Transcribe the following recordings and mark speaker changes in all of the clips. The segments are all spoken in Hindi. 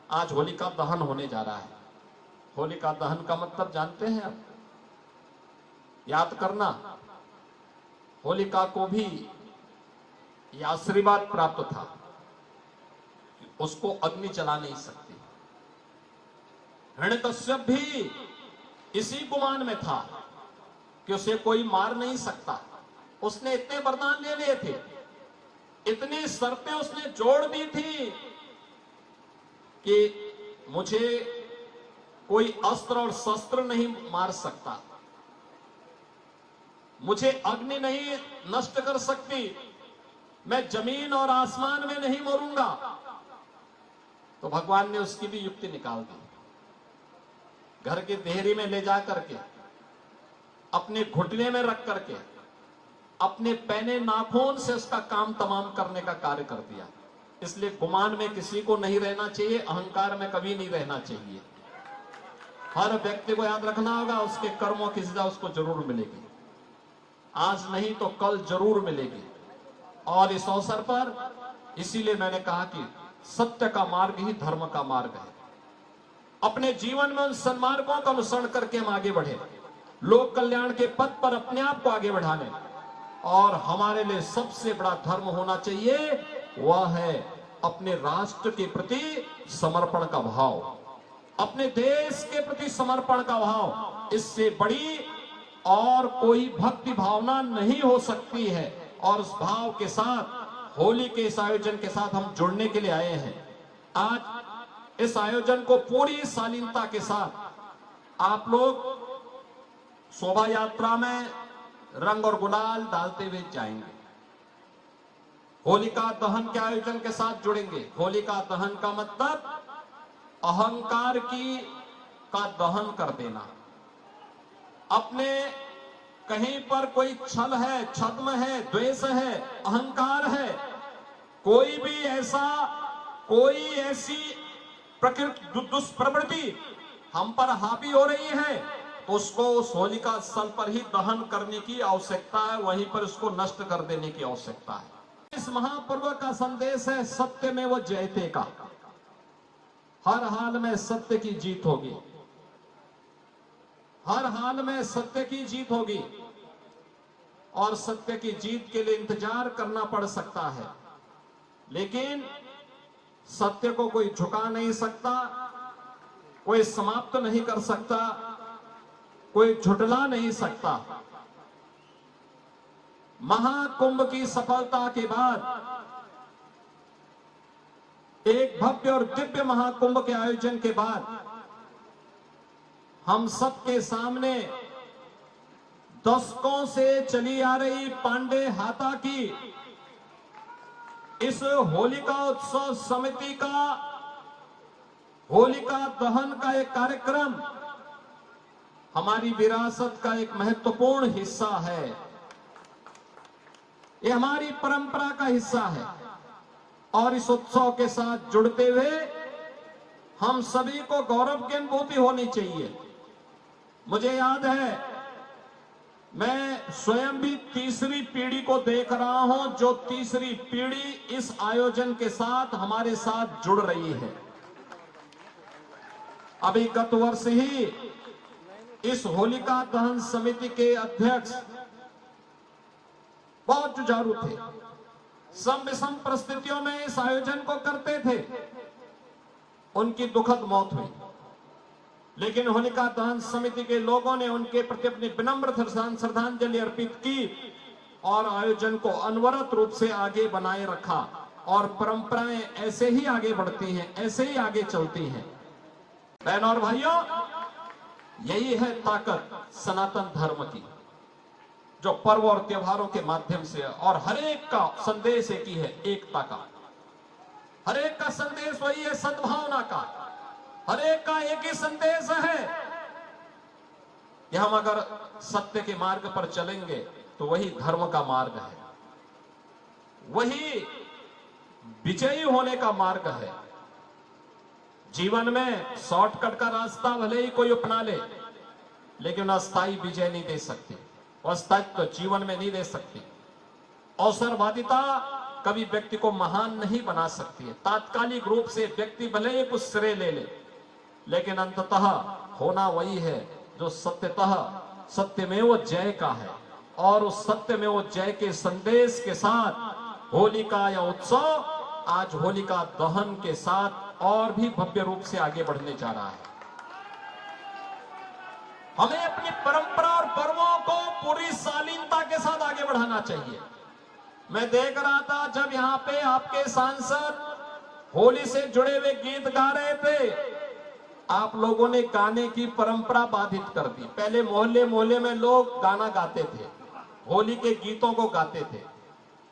Speaker 1: आज होलिका दहन होने जा रहा है। होलिका दहन का मतलब जानते हैं आप? याद करना, होलिका को भी यह आशीर्वाद प्राप्त था, उसको अग्नि जला नहीं सकती। हिरण्यकश्यप भी इसी गुमान में था कि उसे कोई मार नहीं सकता। उसने इतने वरदान ले लिए थे, इतनी शर्तें उसने जोड़ दी थी कि मुझे कोई अस्त्र और शस्त्र नहीं मार सकता, मुझे अग्नि नहीं नष्ट कर सकती, मैं जमीन और आसमान में नहीं मरूंगा। तो भगवान ने उसकी भी युक्ति निकाल दी। घर की देहरी में ले जा करके, अपने घुटने में रख करके, अपने पैने नाखून से उसका काम तमाम करने का कार्य कर दिया। इसलिए गुमान में किसी को नहीं रहना चाहिए, अहंकार में कभी नहीं रहना चाहिए। हर व्यक्ति को याद रखना होगा, उसके कर्मों की सजा उसको जरूर मिलेगी, आज नहीं तो कल जरूर मिलेगी। और इस अवसर पर इसीलिए मैंने कहा कि सत्य का मार्ग ही धर्म का मार्ग है। अपने जीवन में उन सन्मार्गों का अनुसरण करके हम आगे बढ़े, लोक कल्याण के पथ पर अपने आप को आगे बढ़ाने। और हमारे लिए सबसे बड़ा धर्म होना चाहिए, वह है अपने राष्ट्र के प्रति समर्पण का भाव, अपने देश के प्रति समर्पण का भाव। इससे बड़ी और कोई भक्ति भावना नहीं हो सकती है। और उस भाव के साथ होली के इस आयोजन के साथ हम जुड़ने के लिए आए हैं। आज इस आयोजन को पूरी शालीनता के साथ आप लोग शोभा यात्रा में रंग और गुलाल डालते हुए जाएंगे, होलिका दहन के आयोजन के साथ जुड़ेंगे। होलिका दहन का मतलब अहंकार का दहन कर देना। अपने कहीं पर कोई छल है, छद्म है, द्वेष है, अहंकार है, कोई ऐसी प्रकृति दुष्प्रवृत्ति हम पर हावी हो रही है, तो उसको उस होलिका स्थल पर ही दहन करने की आवश्यकता है, वहीं पर उसको नष्ट कर देने की आवश्यकता है। इस महापर्व का संदेश है सत्य में वो जयते का। हर हाल में सत्य की जीत होगी, हर हाल में सत्य की जीत होगी। और सत्य की जीत के लिए इंतजार करना पड़ सकता है, लेकिन सत्य को कोई झुका नहीं सकता, कोई समाप्त नहीं कर सकता, कोई झुटला नहीं सकता। महाकुंभ की सफलता के बाद, एक भव्य और दिव्य महाकुंभ के आयोजन के बाद, हम सबके सामने दशकों से चली आ रही पांडे हाता की इस होलिका उत्सव समिति का होलिका दहन का एक कार्यक्रम हमारी विरासत का एक महत्वपूर्ण हिस्सा है। ये हमारी परंपरा का हिस्सा है। और इस उत्सव के साथ जुड़ते हुए हम सभी को गौरव की अनुभूति होनी चाहिए। मुझे याद है, मैं स्वयं भी तीसरी पीढ़ी को देख रहा हूं, जो तीसरी पीढ़ी इस आयोजन के साथ हमारे साथ जुड़ रही है। अभी गत वर्ष ही इस होलिका दहन समिति के अध्यक्ष बहुत जुझारू थे, सम विषम परिस्थितियों में इस आयोजन को करते थे, उनकी दुखद मौत हुई। लेकिन होलिका दहन समिति के लोगों ने उनके प्रति अपनी विनम्र श्रद्धांजलि अर्पित की और आयोजन को अनवरत रूप से आगे बनाए रखा। और परंपराएं ऐसे ही आगे बढ़ती हैं, ऐसे ही आगे चलती हैं। बहनों और भाइयों, यही है ताकत सनातन धर्म की, जो पर्व और त्योहारों के माध्यम से, और हरेक का संदेश एक ही है, एकता का। हरेक का संदेश वही है, सद्भावना का। हरेक का एक ही संदेश है कि हम अगर सत्य के मार्ग पर चलेंगे तो वही धर्म का मार्ग है, वही विजयी होने का मार्ग है। जीवन में शॉर्टकट का रास्ता भले ही कोई अपना ले, लेकिन अस्थायी विजय नहीं दे सकती, अस्थायित्व तो जीवन में नहीं दे सकती। अवसरवादिता कभी व्यक्ति को महान नहीं बना सकती है। तात्कालिक रूप से व्यक्ति भले ही कुछ श्रेय ले ले, लेकिन अंततः होना वही है जो सत्यतः सत्यमेव जय का है। और उस सत्यमेव जय के संदेश के साथ होली का यह उत्सव आज होलिका दहन के साथ और भी भव्य रूप से आगे बढ़ने जा रहा है। हमें अपनी परंपरा और पर्वों को पूरी शालीनता के साथ आगे बढ़ाना चाहिए। मैं देख रहा था जब यहाँ पे आपके सांसद होली से जुड़े हुए गीत गा रहे थे, आप लोगों ने गाने की परंपरा बाधित कर दी। पहले मोहल्ले मोहल्ले में लोग गाना गाते थे, होली के गीतों को गाते थे।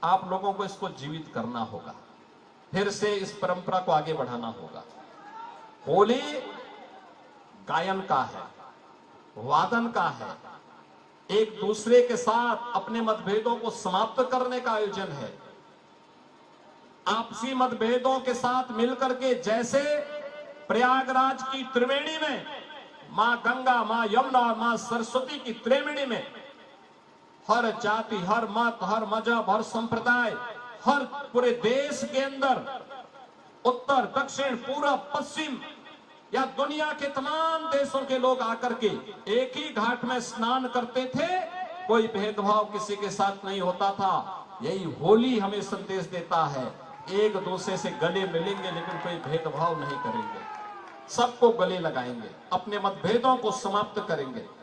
Speaker 1: आप लोगों को इसको जीवित करना होगा, फिर से इस परंपरा को आगे बढ़ाना होगा। होली गायन का है, वादन का है, एक दूसरे के साथ अपने मतभेदों को समाप्त करने का आयोजन है। आपसी मतभेदों के साथ मिलकर के, जैसे प्रयागराज की त्रिवेणी में मां गंगा, मां यमुना और मां सरस्वती की त्रिवेणी में हर जाति, हर मत, हर मजहब, हर संप्रदाय, हर पूरे देश के अंदर उत्तर, दक्षिण, पूर्व, पश्चिम या दुनिया के तमाम देशों के लोग आकर के एक ही घाट में स्नान करते थे। कोई भेदभाव किसी के साथ नहीं होता था। यही होली हमें संदेश देता है, एक दूसरे से गले मिलेंगे लेकिन कोई भेदभाव नहीं करेंगे, सबको गले लगाएंगे, अपने मतभेदों को समाप्त करेंगे।